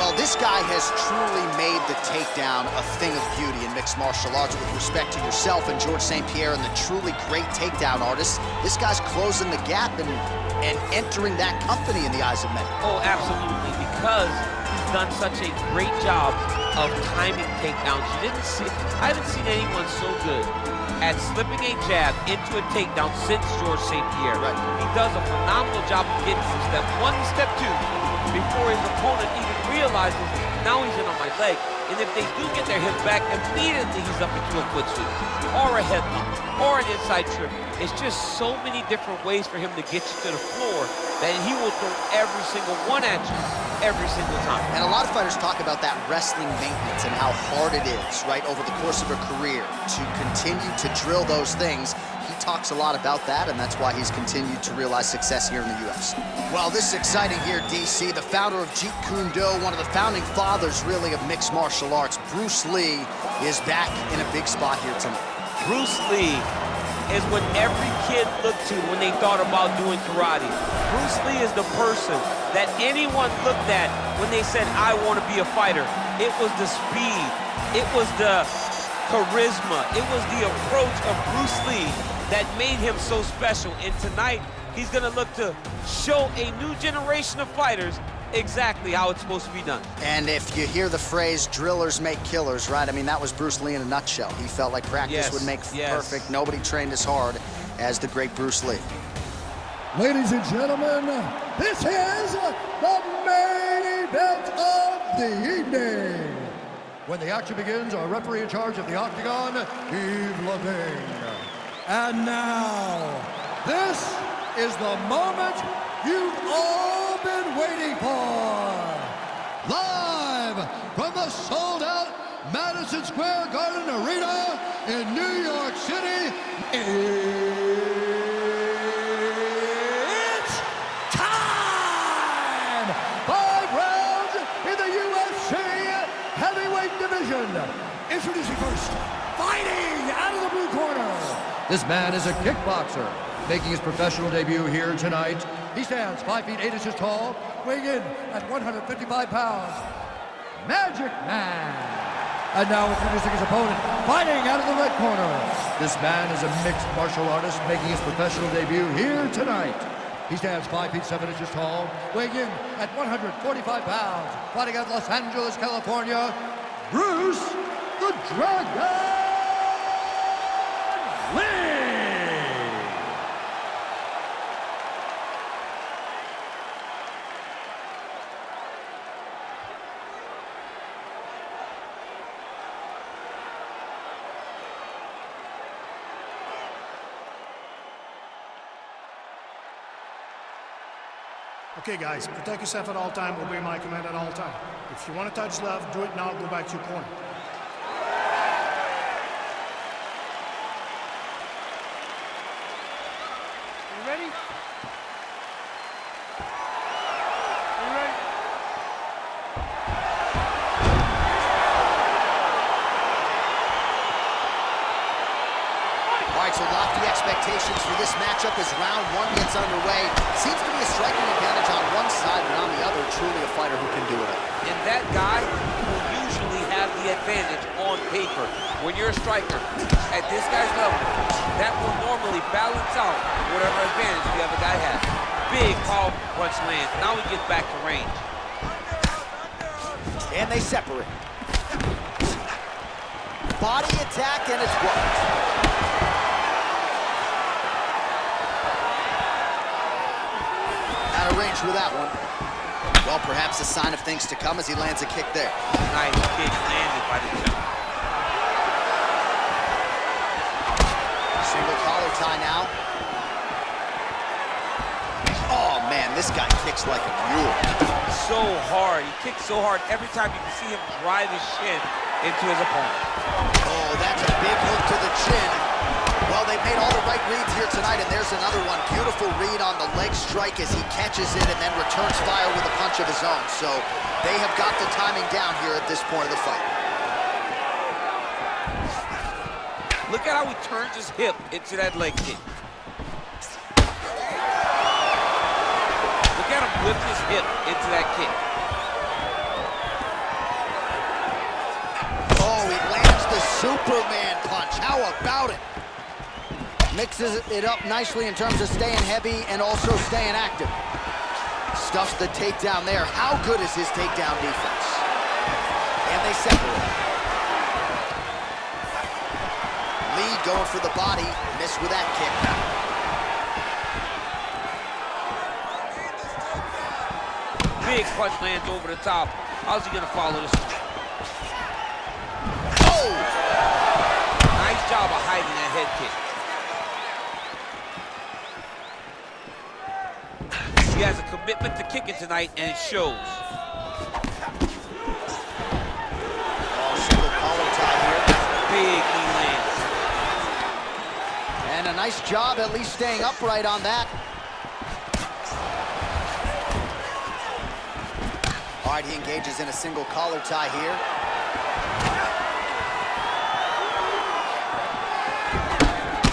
Well, this guy has truly made the takedown a thing of beauty in mixed martial arts. With respect to yourself and George St. Pierre and the truly great takedown artists, this guy's closing the gap and entering that company in the eyes of many. Oh, absolutely, because he's done such a great job of timing takedowns. I haven't seen anyone so good at slipping a jab into a takedown since George St. Pierre. Right. He does a phenomenal job of getting from step 1 to step 2 before his opponent even realizes now he's in on my leg. And if they do get their hips back, immediately he's up into a foot sweep, or a headlock, or an inside trip. It's just so many different ways for him to get you to the floor that he will throw every single one at you every single time. And a lot of fighters talk about that wrestling maintenance and how hard it is, right, over the course of a career to continue to drill those things. He talks a lot about that, and that's why he's continued to realize success here in the UFC. Well, this is exciting here, DC. The founder of Jeet Kune Do, one of the founding fathers, really, of mixed martial arts, Bruce Lee, is back in a big spot here tonight. Bruce Lee is what every kid looked to when they thought about doing karate. Bruce Lee is the person that anyone looked at when they said, I want to be a fighter. It was the speed, it was the charisma, it was the approach of Bruce Lee that made him so special. And tonight, he's gonna look to show a new generation of fighters exactly how it's supposed to be done. And if you hear the phrase, drillers make killers, right? I mean, that was Bruce Lee in a nutshell. He felt like practice would make perfect. Nobody trained as hard as the great Bruce Lee. Ladies and gentlemen, this is the main event of the evening. When the action begins, our referee in charge of the Octagon, Yves Levine. And now, this is the moment you've all been waiting for. Live from the sold-out Madison Square Garden Arena in New York City, it's time! 5 rounds in the UFC heavyweight division. Introducing first, fighting out of the blue corner. This man is a kickboxer, making his professional debut here tonight. He stands 5 feet 8 inches tall, weighing in at 155 pounds. Magic Man. And now introducing his opponent, fighting out of the red corner. This man is a mixed martial artist, making his professional debut here tonight. He stands 5 feet 7 inches tall, weighing in at 145 pounds. Fighting out of Los Angeles, California, Bruce the Dragon Lee. Okay, guys, protect yourself at all time, obey my command at all time. If you want to touch left, do it now, go back to your corner. You ready? You ready? All right, so lofty expectations for this matchup as round 1 gets underway. Seems to be a striking advantage on one side, but on the other, truly a fighter who can do it all. And that guy will usually have the advantage on paper. When you're a striker at this guy's level, that will normally balance out whatever advantage the other guy has. Big, powerful punch lands. Now he gets back to range. And they separate. Body attack, and it's blocked. Out of range with that one. Well, perhaps a sign of things to come as he lands a kick there. Nice kick landed by the jump. Single collar tie now. Oh, man, this guy kicks like a mule. So hard. He kicks so hard. Every time you can see him drive his shin into his opponent. Oh, that's a big hook to the chin. Well, they've made all the right reads here tonight, and there's another one. Beautiful read on the leg strike as he catches it and then returns fire with a punch of his own. So they have got the timing down here at this point of the fight. Look at how he turns his hip into that leg kick. Look at him lift his hip into that kick. Superman punch. How about it? Mixes it up nicely in terms of staying heavy and also staying active. Stuffs the takedown there. How good is his takedown defense? And they separate. Lee going for the body. Missed with that kick. Big punch lands over the top. How's he gonna follow this? Oh! Nice job of hiding that head kick. He has a commitment to kicking tonight, and it shows. Oh, single collar tie here. Big knee lands. And a nice job at least staying upright on that. All right, he engages in a single collar tie here.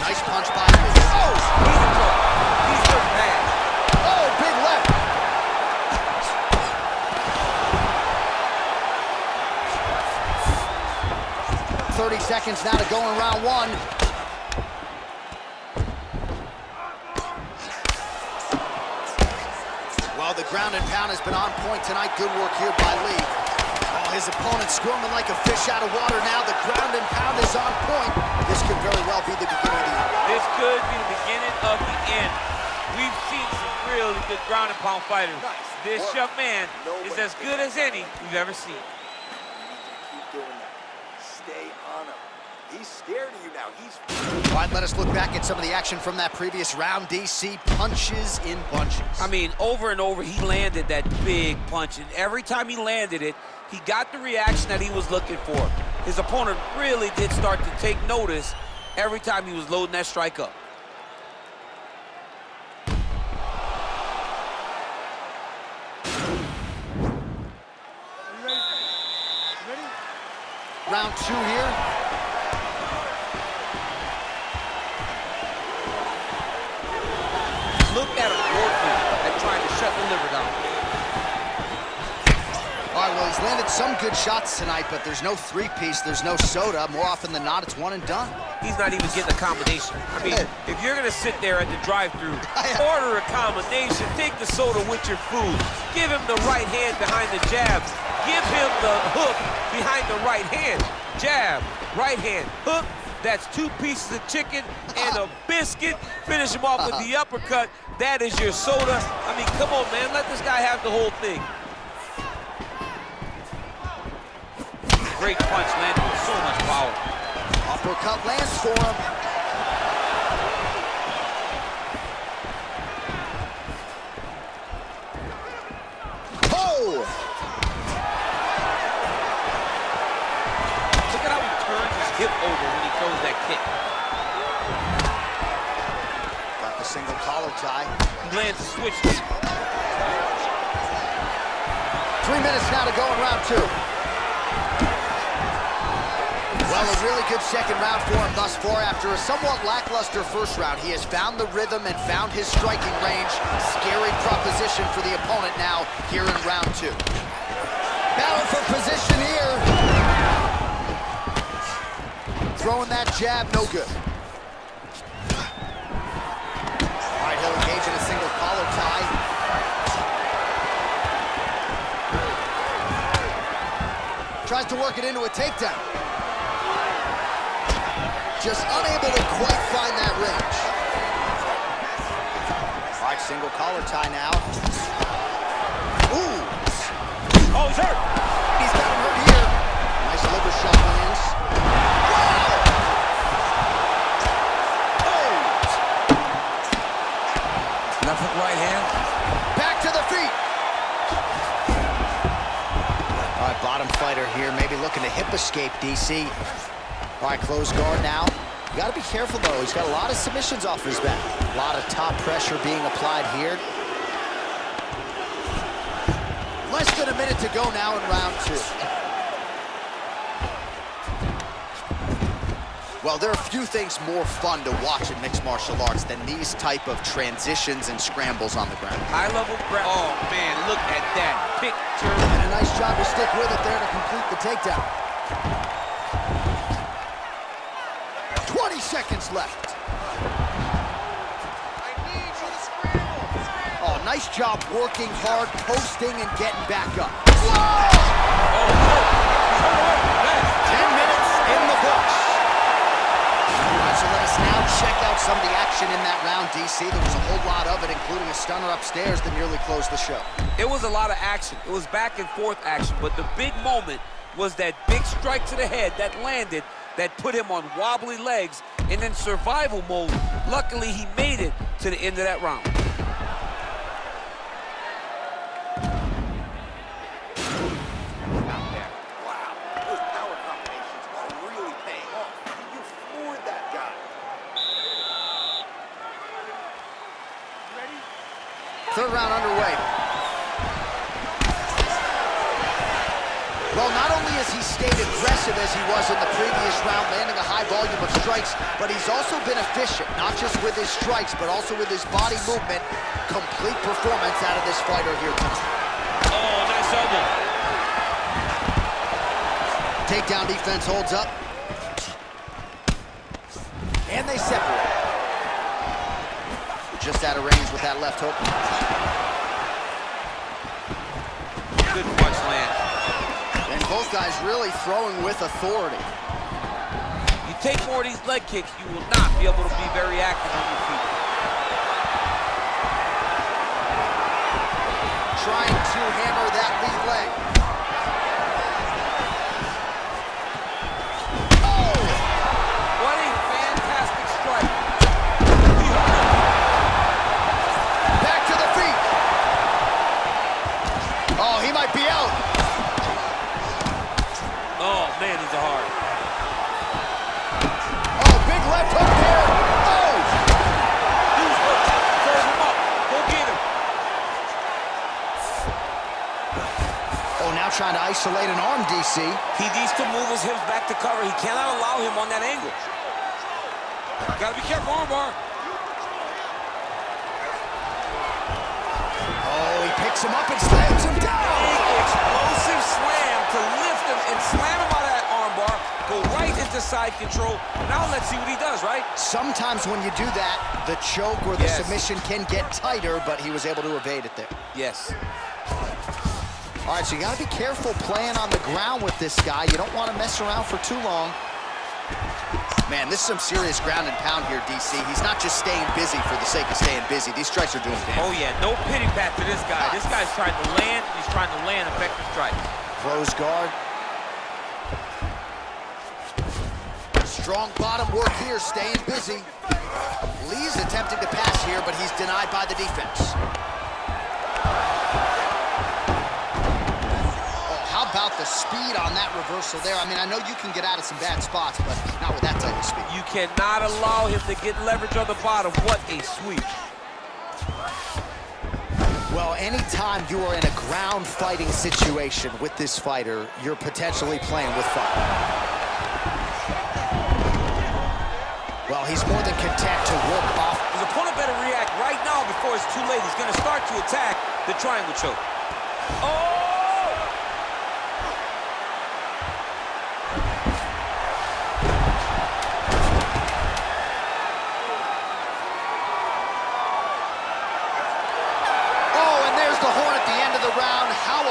Nice punch by Lee. Oh! He's in trouble. He's hurt bad. Oh, big left. 30 seconds now to go in round one. Well, the ground and pound has been on point tonight. Good work here by Lee. Oh, his opponent squirming like a fish out of water now. The ground and pound is on point. This could very well be the beginning of the end. This could be the beginning of the end. We've seen some really good ground and pound fighters. This young man is as good as any we've ever seen. Keep doing that. Stay on him. He's scared of you now. All right, let us look back at some of the action from that previous round. DC punches in bunches. I mean, over and over, he landed that big punch, and every time he landed it, he got the reaction that he was looking for. His opponent really did start to take notice every time he was loading that strike up. Round two here. Look at him working at trying to shut the liver down. All right, well, he's landed some good shots tonight, but there's no three-piece, there's no soda. More often than not, it's one and done. He's not even getting a combination. I mean, if you're gonna sit there at the drive-thru, order a combination, take the soda with your food, give him the right hand behind the jab, give him the hook behind the right hand. Jab, right hand, hook. That's 2 pieces of chicken and a biscuit. Finish him off with the uppercut. That is your soda. I mean, come on, man. Let this guy have the whole thing. Great punch landed with so much power. Uppercut lands for him. Oh! Look at how he turns his hip over when he throws that kick. Got the single collar tie. He lands a switch. 3 minutes now to go in round two. Well, a really good second round for him thus far. After a somewhat lackluster first round, he has found the rhythm and found his striking range. Scary proposition for the opponent now here in round two. Battle for position here. Throwing that jab, no good. All right, he'll engage in a single collar tie. Tries to work it into a takedown. Just unable to quite find that range. All right, single collar tie now. Ooh. Oh, he's hurt. He's got him hurt here. Nice liver shot lands. Wow. Oh. Left hook, right hand. Back to the feet. All right, bottom fighter here, maybe looking to hip escape, DC. All right, close guard now. You got to be careful, though. He's got a lot of submissions off his back. A lot of top pressure being applied here. Less than a minute to go now in round two. Well, there are few things more fun to watch in mixed martial arts than these type of transitions and scrambles on the ground. High-level breath. Oh, man, look at that picture. And a nice job to stick with it there to complete the takedown. seconds left. Oh, nice job working hard, posting, and getting back up. Whoa! 10 minutes in the books. All right, so let us now check out some of the action in that round, DC. There was a whole lot of it, including a stunner upstairs that nearly closed the show. It was a lot of action. It was back and forth action, but the big moment was that big strike to the head that landed, that put him on wobbly legs, and in survival mode, luckily he made it to the end of that round. Third round underway. Well, not only has he stayed aggressive as he was in the previous round, landing a high volume of strikes, but he's also been efficient, not just with his strikes, but also with his body movement. Complete performance out of this fighter here tonight. Oh, nice elbow. Takedown defense holds up. And they separate. Just out of range with that left hook. Good punch land. And both guys really throwing with authority. You take more of these leg kicks, you will not be able to be very active on your feet. Trying to hammer that lead leg. Oh! What a fantastic strike. Back to the feet. Oh, he might be out. Oh, man, these are hard. Oh, big left hook there. Oh! Use hooks. Serve him up. Go get him. Oh, now trying to isolate an arm, DC. He needs to move his hips back to cover. He cannot allow him on that angle. Gotta be careful, armbar. Oh, he picks him up and slams him down. Big explosive slam to lift him and slam him out of that armbar. Go right into side control. Now let's see what he does, right? Sometimes when you do that, the choke or the Yes. submission can get tighter, but he was able to evade it there. Yes. All right, so you gotta be careful playing on the ground with this guy. You don't want to mess around for too long. Man, this is some serious ground and pound here, DC. He's not just staying busy for the sake of staying busy. These strikes are doing damage. Oh, yeah, no pity pat to this guy. This guy's trying to land. He's trying to land effective strikes. Close guard. Strong bottom work here, staying busy. Lee's attempting to pass here, but he's denied by the defense. How about the speed on that reversal there? I mean, I know you can get out of some bad spots, but not with that type of speed. You cannot allow him to get leverage on the bottom. What a sweep. Well, anytime you are in a ground fighting situation with this fighter, you're potentially playing with fire. Well, he's more than content to work off. His opponent better react right now before it's too late. He's going to start to attack the triangle choke. Oh!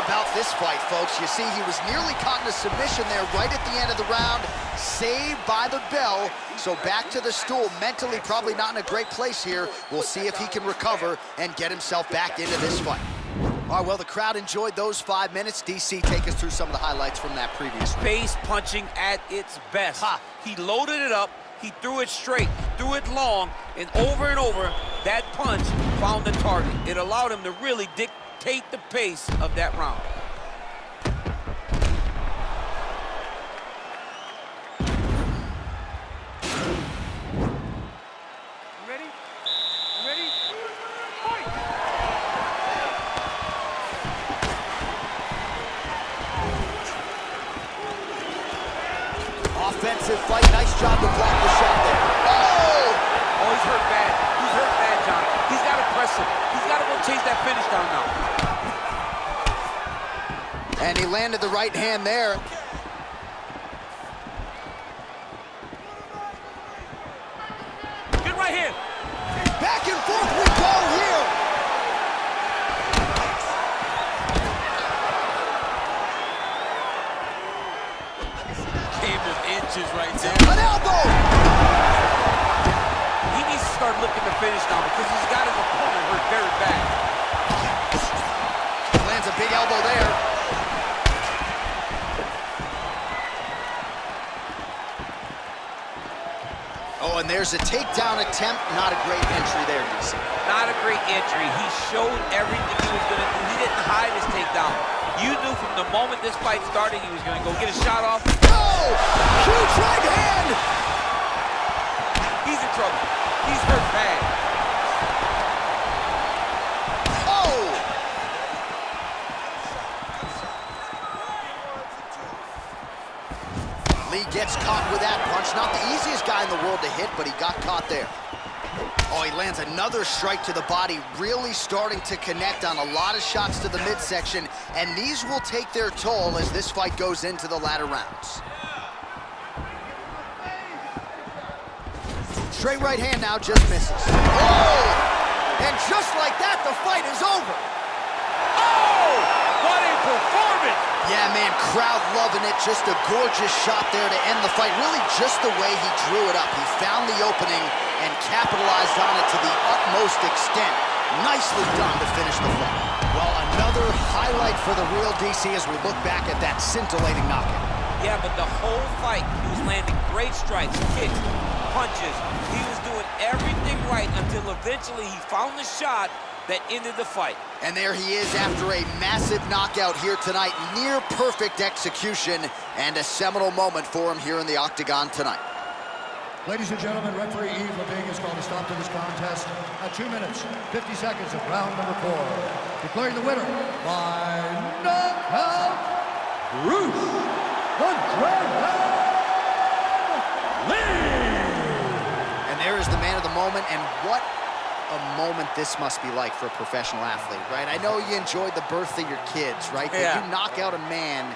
About this fight, folks. You see, he was nearly caught in a submission there right at the end of the round, saved by the bell. So back to the stool, mentally probably not in a great place here. We'll see if he can recover and get himself back into this fight. All right, well, the crowd enjoyed those 5 minutes. DC, take us through some of the highlights from that previous round. Face punching at its best. He loaded it up, he threw it straight, threw it long, and over, that punch found the target. It allowed him to really dictate the pace of that round. Ready? Ready? Fight! Offensive fight. Nice job to block the shot there. Oh! Oh, he's hurt bad. He's hurt bad, John. He's got to press him. He's got to go chase that finish down now. And he landed the right hand there. Back and forth we go here. Game of inches right there. An elbow. He needs to start looking to finish now because he's got his opponent hurt very bad. Lands a big elbow there. Oh, and there's a takedown attempt. Not a great entry there, DC. Not a great entry. He showed everything he was going to do. He didn't hide his takedown. You knew from the moment this fight started he was going to go get a shot off. Oh! Huge right hand! He's in trouble. He's hurt bad. Oh! Lee gets caught with that punch. Not the easiest guy in the world to hit, but he got caught there. Oh, he lands another strike to the body, really starting to connect on a lot of shots to the midsection, and these will take their toll as this fight goes into the latter rounds. Straight right hand now, just misses. Oh! And just like that, the fight is over. Oh! What a performance! Yeah, man, crowd loving it. Just a gorgeous shot there to end the fight. Really just the way he drew it up. He found the opening and capitalized on it to the utmost extent. Nicely done to finish the fight. Well, another highlight for the real DC as we look back at that scintillating knockout. Yeah, but the whole fight, he was landing great strikes, kicks, punches. He was doing everything right until eventually he found the shot that ended the fight. And there he is after a massive knockout here tonight. Near perfect execution and a seminal moment for him here in the octagon tonight. Ladies and gentlemen, referee Yves Lebing has called a stop to this contest at 2 minutes, 50 seconds of round number 4. Declaring the winner by knockout, Bruce the Dragon Lee! And there is the man of the moment, and what a moment this must be like for a professional athlete, right? I know you enjoyed the birth of your kids, right? Yeah. But you knock out a man